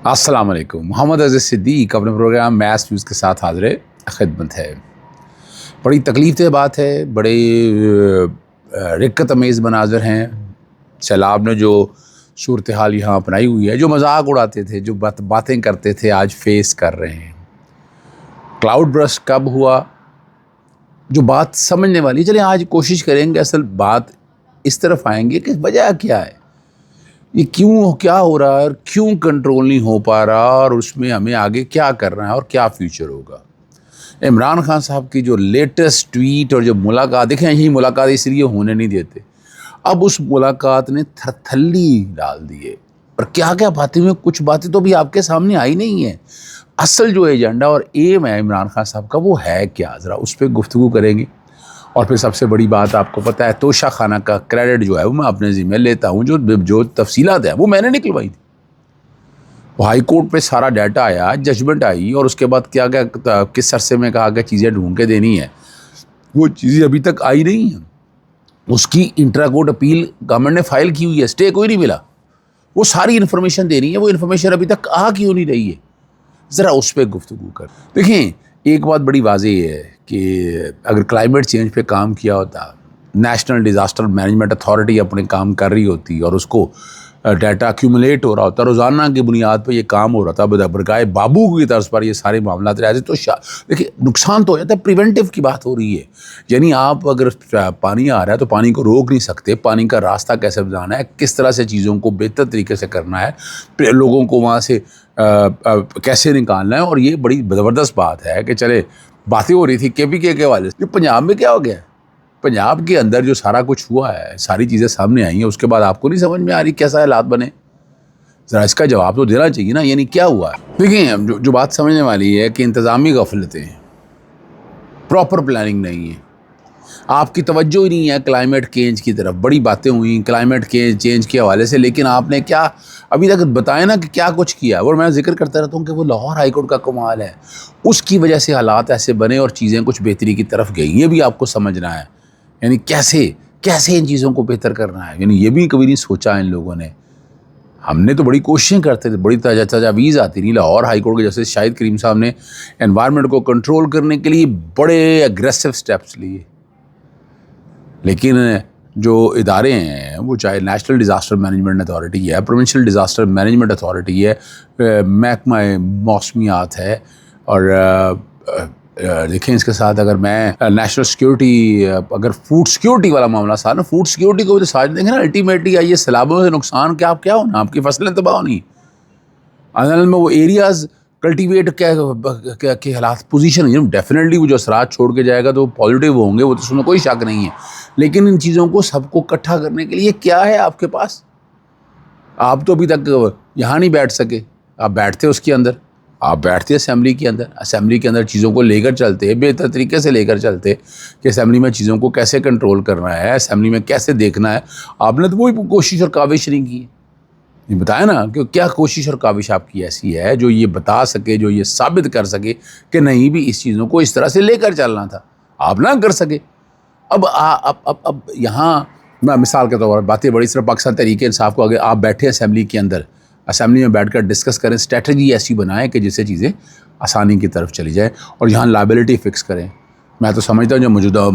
السلام علیکم. محمد عزیز صدیق اپنے پروگرام میس ویوز کے ساتھ حاضر خدمت ہے. بڑی تکلیف دہ بات ہے، بڑے رقت امیز مناظر ہیں. سیلاب نے جو صورتحال یہاں اپنائی ہوئی ہے، جو مذاق اڑاتے تھے، جو باتیں کرتے تھے، آج فیس کر رہے ہیں. کلاؤڈ برسٹ کب ہوا، جو بات سمجھنے والی. چلیں آج کوشش کریں گے، اصل بات اس طرف آئیں گے کہ وجہ کیا ہے، یہ کیوں کیا ہو رہا ہے اور کیوں کنٹرول نہیں ہو پا رہا، اور اس میں ہمیں آگے کیا کرنا ہے اور کیا فیوچر ہوگا. عمران خان صاحب کی جو لیٹسٹ ٹویٹ اور جو ملاقات، دیکھیں یہی ملاقات اس لیے ہونے نہیں دیتے. اب اس ملاقات نے تھلی ڈال دیے، اور کیا کیا باتیں ہوئی، کچھ باتیں تو بھی آپ کے سامنے آئی نہیں ہیں. اصل جو ایجنڈا اور ایم ہے عمران خان صاحب کا، وہ ہے کیا، ذرا اس پہ گفتگو کریں گے. اور پھر سب سے بڑی بات، آپ کو پتہ ہے توشہ خانہ کا کریڈٹ جو ہے وہ میں اپنے ذمہ لیتا ہوں. جو تفصیلات ہیں وہ میں نے نکلوائی تھی. وہ ہائی کورٹ پہ سارا ڈیٹا آیا، ججمنٹ آئی، اور اس کے بعد کیا کیا کس عرصے میں کہا کہ چیزیں ڈھونڈ کے دینی ہیں، وہ چیزیں ابھی تک آئی نہیں ہیں. اس کی انٹرا کورٹ اپیل گورنمنٹ نے فائل کی ہوئی ہے، اسٹے کوئی نہیں ملا. وہ ساری انفارمیشن دے رہی ہے، وہ انفارمیشن ابھی تک آ کیوں نہیں رہی ہے، ذرا اس پہ گفتگو کر. دیکھیں ایک بات بڑی واضح ہے کہ اگر کلائمیٹ چینج پہ کام کیا ہوتا، نیشنل ڈیزاسٹر مینجمنٹ اتھارٹی اپنے کام کر رہی ہوتی اور اس کو ڈیٹا ایکیومولیٹ ہو رہا ہوتا، روزانہ کی بنیاد پہ یہ کام ہو رہا تھا، برگائے بابو کی طرز پر یہ سارے معاملات رہتے، تو دیکھیں نقصان تو ہو جاتا ہے. پریونٹیو کی بات ہو رہی ہے، یعنی آپ اگر پانی آ رہا ہے تو پانی کو روک نہیں سکتے، پانی کا راستہ کیسے بنانا ہے، کس طرح سے چیزوں کو بہتر طریقے سے کرنا ہے، لوگوں کو وہاں سے کیسے نکالنا ہے. اور یہ بڑی زبردست بات ہے کہ چلے باتیں ہو رہی تھی کے پی کے والے سے، پنجاب میں کیا ہو گیا ہے، پنجاب کے اندر جو سارا کچھ ہوا ہے، ساری چیزیں سامنے آئی ہیں، اس کے بعد آپ کو نہیں سمجھ میں آ رہی کیسا حالات بنے. ذرا اس کا جواب تو دینا چاہیے نا، یعنی کیا ہوا ہے. دیکھیں جو بات سمجھنے والی ہے کہ انتظامی غفلتیں، پراپر پلاننگ نہیں ہے، آپ کی توجہ ہی نہیں ہے کلائمیٹ چینج کی طرف. بڑی باتیں ہوئیں کلائمیٹ چینج کے حوالے سے، لیکن آپ نے کیا ابھی تک بتایا نا کہ کیا کچھ کیا. اور میں ذکر کرتا رہتا ہوں کہ وہ لاہور ہائی کورٹ کا کمال ہے، اس کی وجہ سے حالات ایسے بنے اور چیزیں کچھ بہتری کی طرف گئی. یہ بھی آپ کو سمجھنا ہے، یعنی کیسے ان چیزوں کو بہتر کرنا ہے. یعنی یہ بھی کبھی نہیں سوچا ان لوگوں نے. ہم نے تو بڑی کوششیں کرتے تھے، بڑی تجاویز آتی رہی. لاہور ہائی کورٹ کے جیسے شاہد کریم صاحب نے انوائرمنٹ کو کنٹرول کرنے کے لیے بڑے اگریسو سٹیپس لیے، لیکن جو ادارے ہیں وہ چاہے نیشنل ڈیزاسٹر مینجمنٹ اتھارٹی ہے، پروونشل ڈیزاسٹر مینجمنٹ اتھارٹی ہے، محکمہ موسمیات ہے، اور دیکھیں اس کے ساتھ اگر میں نیشنل سیکیورٹی، اگر فوڈ سیکیورٹی والا معاملہ ساتھ نا، فوڈ سیکیورٹی کو بھی تو ساتھ دیں گے نا. الٹیمیٹلی یہ سیلابوں سے نقصان کیا ہونا، آپ کی فصلیں تباہ ہونی. اصل میں وہ ایریاز کلٹیویٹ کے حالات پوزیشن، ڈیفینیٹلی وہ جو اثرات چھوڑ کے جائے گا تو پازیٹیو ہوں گے، وہ تو اس میں کوئی شک نہیں ہے. لیکن ان چیزوں کو سب کو اکٹھا کرنے کے لیے کیا ہے آپ کے پاس؟ آپ تو ابھی تک یہاں نہیں بیٹھ سکے. آپ بیٹھتے اس کے اندر، آپ بیٹھتے اسمبلی کے اندر چیزوں کو لے کر چلتے، بہتر طریقے سے لے کر چلتے کہ اسمبلی میں چیزوں کو کیسے کنٹرول کرنا ہے، اسمبلی میں کیسے دیکھنا ہے. آپ نے تو وہی کوشش اور کاوش نہیں کی. یہ بتایا نا کہ کیا کوشش اور کاوش آپ کی ایسی ہے جو یہ بتا سکے، جو یہ ثابت کر سکے کہ نہیں بھی اس چیزوں کو اس طرح سے لے کر چلنا تھا، آپ نہ کر سکے. اب یہاں میں مثال کے طور پر باتیں بڑی، صرف پاکستان تحریک انصاف کو اگر آپ بیٹھے اسمبلی کے اندر، اسمبلی میں بیٹھ کر ڈسکس کریں، اسٹریٹجی ایسی بنائیں کہ جس سے چیزیں آسانی کی طرف چلی جائیں، اور یہاں لائبلٹی فکس کریں. میں تو سمجھتا ہوں جو موجودہ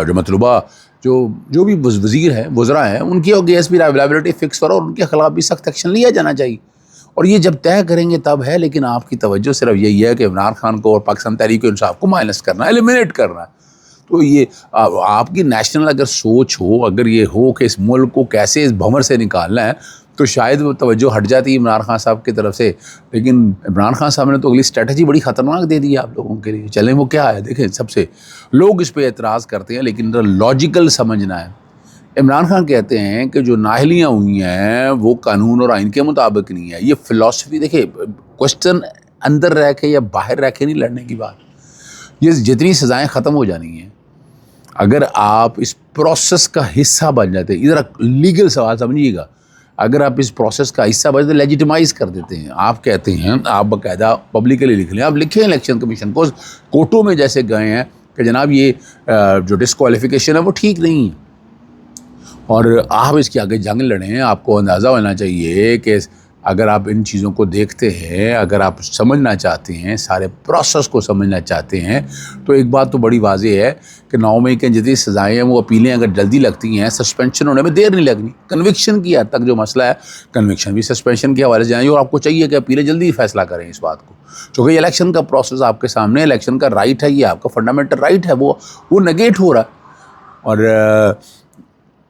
جو مطلوبہ جو بھی وزیر ہیں، وزراء ہیں، ان کی بھی لائبلٹی فکس کرو، اور ان کے خلاف بھی سخت ایکشن لیا جانا چاہیے. اور یہ جب طے کریں گے تب ہے. لیکن آپ کی توجہ صرف یہی ہے کہ عمران خان کو اور پاکستان تحریک انصاف کو مائنس کرنا ہے، ایلیمنیٹ کرنا ہے. تو یہ آپ کی نیشنل اگر سوچ ہو، اگر یہ ہو کہ اس ملک کو کیسے اس بھنور سے نکالنا ہے، تو شاید وہ توجہ ہٹ جاتی ہے عمران خان صاحب کی طرف سے. لیکن عمران خان صاحب نے تو اگلی اسٹریٹجی بڑی خطرناک دے دی ہے آپ لوگوں کے لیے. چلیں وہ کیا ہے، دیکھیں سب سے لوگ اس پہ اعتراض کرتے ہیں، لیکن لاجیکل سمجھنا ہے. عمران خان کہتے ہیں کہ جو نااہلیاں ہوئی ہیں وہ قانون اور آئین کے مطابق نہیں ہے. یہ فلسفی دیکھیں، کوشچن اندر رہ کے یا باہر رہ کے نہیں لڑنے کی بات. یہ جتنی سزائیں ختم ہو جانی ہیں، اگر آپ اس پروسیس کا حصہ بن جاتے، ادھر لیگل سوال سمجھیے گا، اگر آپ اس پروسیس کا حصہ بن جاتے، لیجیٹمائز کر دیتے ہیں. آپ کہتے ہیں، آپ باقاعدہ پبلکلی لکھ لیں، آپ لکھیں الیکشن کمیشن کو، کورٹوں میں جیسے گئے ہیں کہ جناب یہ جو ڈسکوالیفیکیشن ہے وہ ٹھیک نہیں ہے، اور آپ اس کے آگے جنگ لڑیں. آپ کو اندازہ ہونا چاہیے کہ اگر آپ ان چیزوں کو دیکھتے ہیں، اگر آپ سمجھنا چاہتے ہیں، سارے پروسیس کو سمجھنا چاہتے ہیں، تو ایک بات تو بڑی واضح ہے کہ 9 مئی کے جتنی سزائیں ہیں وہ اپیلیں اگر جلدی لگتی ہیں، سسپینشن ہونے میں دیر نہیں لگنی. کنوکشن کی حد تک جو مسئلہ ہے، کنوکشن بھی سسپینشن کے حوالے سے جائیں گے، اور آپ کو چاہیے کہ اپیلیں جلدی فیصلہ کریں اس بات کو، چونکہ یہ الیکشن کا پروسیس آپ کے سامنے، الیکشن کا رائٹ ہے، یہ آپ کا فنڈامنٹل رائٹ ہے، وہ نگیٹ ہو رہا ہے. اور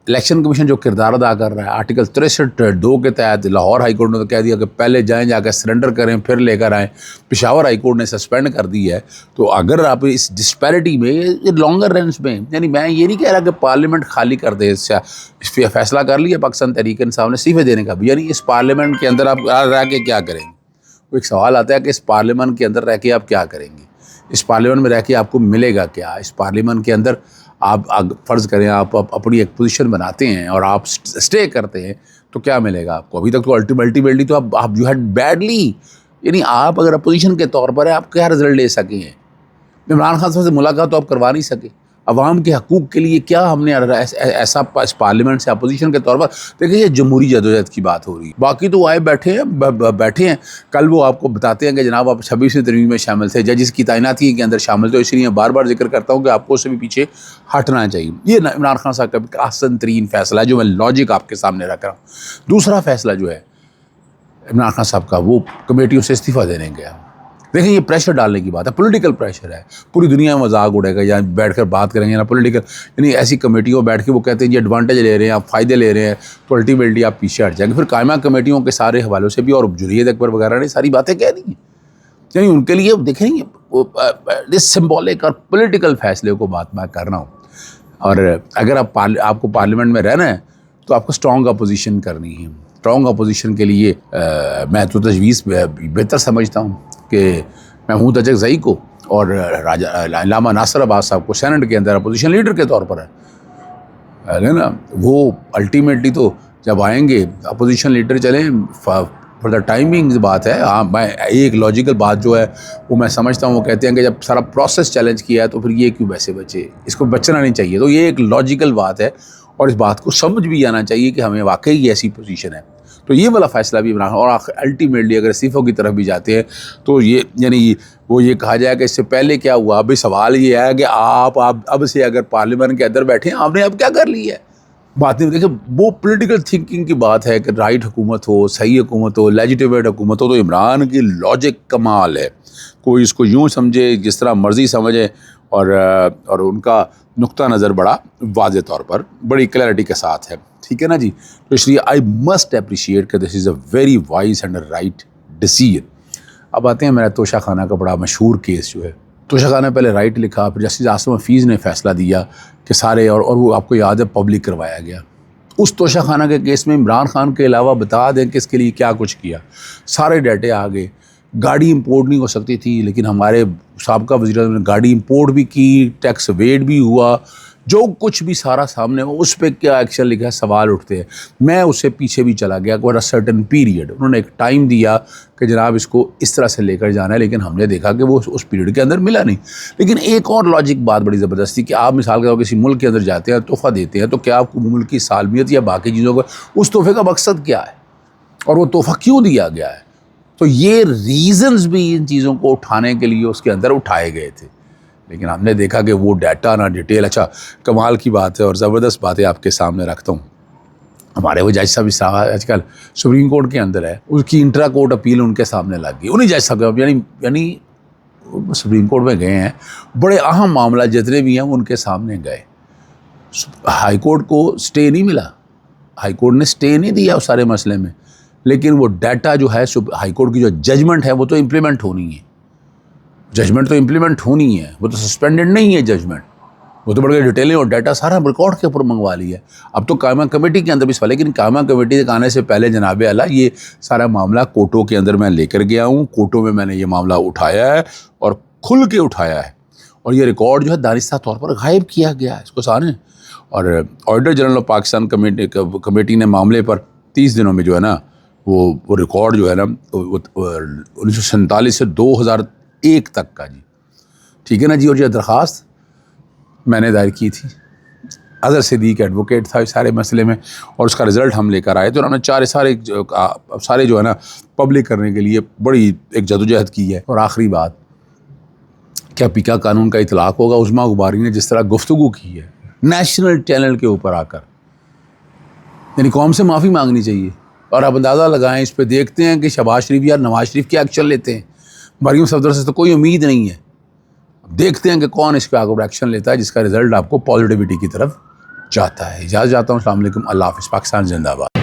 الیکشن کمیشن جو کردار ادا کر رہا ہے، آرٹیکل 63(2) کے تحت لاہور ہائی کورٹ نے تو کہہ دیا کہ پہلے جائیں، جا کے سرنڈر کریں پھر لے کر آئیں. پشاور ہائی کورٹ نے سسپینڈ کر دی ہے. تو اگر آپ اس ڈسپیرٹی میں لانگر رینس میں، یعنی میں یہ نہیں کہہ رہا کہ پارلیمنٹ خالی کر دے، اس پہ فیصلہ کر لیا پاکستان تحریک انصاف نے استعفے دینے کا بھی، یعنی اس پارلیمنٹ کے اندر آپ رہ کے کیا کریں گے. وہ ایک سوال آتا ہے کہ اس پارلیمنٹ کے اندر رہ کے آپ کیا کریں گے، اس پارلیمنٹ میں رہ کے آپ کو ملے گا کیا. اس پارلیمنٹ کے اندر آپ فرض کریں آپ اپنی ایک پوزیشن بناتے ہیں اور آپ سٹے کرتے ہیں تو کیا ملے گا آپ کو. ابھی تک تو الٹیمیٹلی تو آپ یو ہیڈ بیڈلی، یعنی آپ اگر اپوزیشن کے طور پر ہے، آپ کیا رزلٹ لے سکے ہیں. عمران خان صاحب سے ملاقات تو آپ کروا نہیں سکے. عوام کے حقوق کے لیے کیا ہم نے ایسا اس پارلیمنٹ سے اپوزیشن کے طور پر دیکھیں. یہ جمہوری جدوجہد کی بات ہو رہی ہے، باقی تو آئے بیٹھے ہیں. کل وہ آپ کو بتاتے ہیں کہ جناب آپ 26ویں ترمیم میں شامل تھے، ججز کی تعیناتی کے اندر شامل تھے. اس لیے بار بار ذکر کرتا ہوں کہ آپ کو اس سے بھی پیچھے ہٹنا چاہیے. یہ عمران خان صاحب کا احسن ترین فیصلہ ہے جو میں لاجک آپ کے سامنے رکھ رہا ہوں. دوسرا فیصلہ جو ہے عمران خان صاحب کا، وہ کمیٹیوں سے استعفیٰ دینے گیا. دیکھیں یہ پریشر ڈالنے کی بات ہے، پولیٹیکل پریشر ہے. پوری دنیا میں مذاق اڑے گا یا بیٹھ کر بات کریں گے نا پولیٹیکل، یعنی ایسی کمیٹیوں بیٹھ کے وہ کہتے ہیں جی ایڈوانٹیج لے رہے ہیں، آپ فائدے لے رہے ہیں، تو الٹیمیٹلی آپ پیچھے ہٹ جائیں گے. پھر قائمہ کمیٹیوں کے سارے حوالوں سے بھی اور جنید اکبر وغیرہ نے ساری باتیں کہہ دی ہیں. یعنی ان کے لیے دیکھیں گے سمبولک اور پولیٹیکل فیصلے کو بات میں کر رہا ہوں. اور اگر آپ کو پارلیمنٹ میں رہنا ہے تو آپ کو اسٹرانگ اپوزیشن کرنی ہے. اسٹرانگ اپوزیشن کے لیے میں تو تجویز بہتر سمجھتا ہوں کہ محمود اچکزئی کو اور علامہ ناصر عباس صاحب کو سینٹ کے اندر اپوزیشن لیڈر کے طور پر ہے نا. وہ الٹیمیٹلی تو جب آئیں گے اپوزیشن لیڈر چلیں فار دا ٹائمنگ بات ہے. ہاں میں ایک لاجیکل بات جو ہے وہ میں سمجھتا ہوں، وہ کہتے ہیں کہ جب سارا پروسیس چیلنج کیا ہے تو پھر یہ کیوں ویسے بچے، اس کو بچنا نہیں چاہیے. تو یہ ایک لاجیکل بات ہے اور اس بات کو سمجھ بھی آنا چاہیے کہ ہمیں واقعی ایسی پوزیشن ہے. تو یہ والا فیصلہ بھی بنا، اور الٹیمیٹلی اگر استعفوں کی طرف بھی جاتے ہیں تو یہ یعنی وہ یہ کہا جائے کہ اس سے پہلے کیا ہوا. ابھی سوال یہ ہے کہ آپ اب سے اگر پارلیمنٹ کے اندر بیٹھے ہیں، آپ نے اب کیا کر لی ہے. بات نہیں، دیکھیں وہ پولیٹیکل تھنکنگ کی بات ہے کہ رائٹ حکومت ہو، صحیح حکومت ہو، لیجیٹیمیٹ حکومت ہو. تو عمران کی لاجک کمال ہے. کوئی اس کو یوں سمجھے جس طرح مرضی سمجھے، اور ان کا نقطہ نظر بڑا واضح طور پر بڑی کلیئرٹی کے ساتھ ہے. ٹھیک ہے نا جی. تو اس لیے آئی مسٹ اپریشیٹ کہ this is a very wise and right decision. اب آتے ہیں میرا توشہ خانہ کا بڑا مشہور کیس جو ہے. توشہ خانہ پہلے رائٹ لکھا، پھر جسٹس عاصم حفیظ نے فیصلہ دیا کہ سارے اور وہ آپ کو یاد ہے پبلک کروایا گیا. اس توشہ خانہ کے کیس میں عمران خان کے علاوہ بتا دیں کہ اس کے لیے کیا کچھ کیا. سارے ڈیٹے آ گئے. گاڑی امپورٹ نہیں ہو سکتی تھی، لیکن ہمارے سابقہ وزیر اعظم نے گاڑی امپورٹ بھی کی، ٹیکس ویٹ بھی ہوا، جو کچھ بھی سارا سامنے ہو. اس پہ کیا ایکشن لکھا ہے، سوال اٹھتے ہیں. میں اس سے پیچھے بھی چلا گیا کہ سرٹن پیریڈ انہوں نے ایک ٹائم دیا کہ جناب اس کو اس طرح سے لے کر جانا ہے، لیکن ہم نے دیکھا کہ وہ اس پیریڈ کے اندر ملا نہیں. لیکن ایک اور لاجک بات بڑی زبردست تھی کہ آپ مثال کے طور پر کسی ملک کے اندر جاتے ہیں، تحفہ دیتے ہیں، تو کیا آپ کو ملک کی سالمیت یا باقی چیزوں کا اس تحفے کا مقصد کیا ہے اور وہ تحفہ کیوں دیا گیا ہے. تو یہ ریزنز بھی ان چیزوں کو اٹھانے کے لیے اس کے اندر اٹھائے گئے تھے. لیکن ہم نے دیکھا کہ وہ ڈیٹا نہ ڈیٹیل. اچھا کمال کی بات ہے اور زبردست باتیں آپ کے سامنے رکھتا ہوں. ہمارے وہ جج صاحب آج کل سپریم کورٹ کے اندر ہے، اس کی انٹرا کورٹ اپیل ان کے سامنے لگ گئی. انہیں جج صاحب یعنی سپریم کورٹ میں گئے ہیں، بڑے اہم معاملہ جتنے بھی ہیں ان کے سامنے گئے. ہائی کورٹ کو سٹے نہیں ملا، ہائی کورٹ نے سٹے نہیں دیا اس سارے مسئلے میں، لیکن وہ ڈیٹا جو ہے ہائی کورٹ کی جو ججمنٹ ہے وہ تو امپلیمنٹ ہونی ہے. ججمنٹ تو امپلیمنٹ ہونی ہے، وہ تو سسپینڈڈ نہیں ہے ججمنٹ. وہ تو بڑے ڈیٹیلیں اور ڈیٹا سارا ریکارڈ کے اوپر منگوا لی ہے. اب تو قائمہ کمیٹی کے اندر بھی سوال ہے، لیکن قائمہ کمیٹی کے آنے سے پہلے جناب اعلیٰ یہ سارا معاملہ کورٹوں کے اندر میں لے کر گیا ہوں. کورٹوں میں نے یہ معاملہ اٹھایا ہے اور کھل کے اٹھایا ہے، اور یہ ریکارڈ جو ہے دانستہ طور پر غائب کیا گیا ہے اس کو سارے. اور auditor general of Pakistan committee نے معاملے پر 30 دنوں میں جو ہے نا وہ ریکارڈ جو ہے نا 1947 سے 2001 تک کا جی. ٹھیک ہے نا جی. اور یہ درخواست میں نے دائر کی تھی اظہر صدیق ایڈوکیٹ تھا اس سارے مسئلے میں، اور اس کا رزلٹ ہم لے کر آئے تو انہوں نے سارے جو ہے نا پبلک کرنے کے لیے بڑی ایک جدوجہد کی ہے۔ اور آخری بات، کیا پیکا قانون کا اطلاق ہوگا؟ عظمیٰ غباری نے جس طرح گفتگو کی ہے نیشنل چینل کے اوپر آ کر، یعنی قوم سے معافی مانگنی چاہیے۔ اور آپ اندازہ لگائیں، اس پہ دیکھتے ہیں کہ شہباز شریف یا نواز شریف کیا ایکشن لیتے ہیں۔ مریم صفدر سے تو کوئی امید نہیں ہے، دیکھتے ہیں کہ کون اس پہ آگے ایکشن لیتا ہے جس کا رزلٹ آپ کو پازیٹیوٹی کی طرف جاتا ہے۔ اجازت چاہتا ہوں، السلام علیکم، اللہ حافظ، پاکستان زندہ باد۔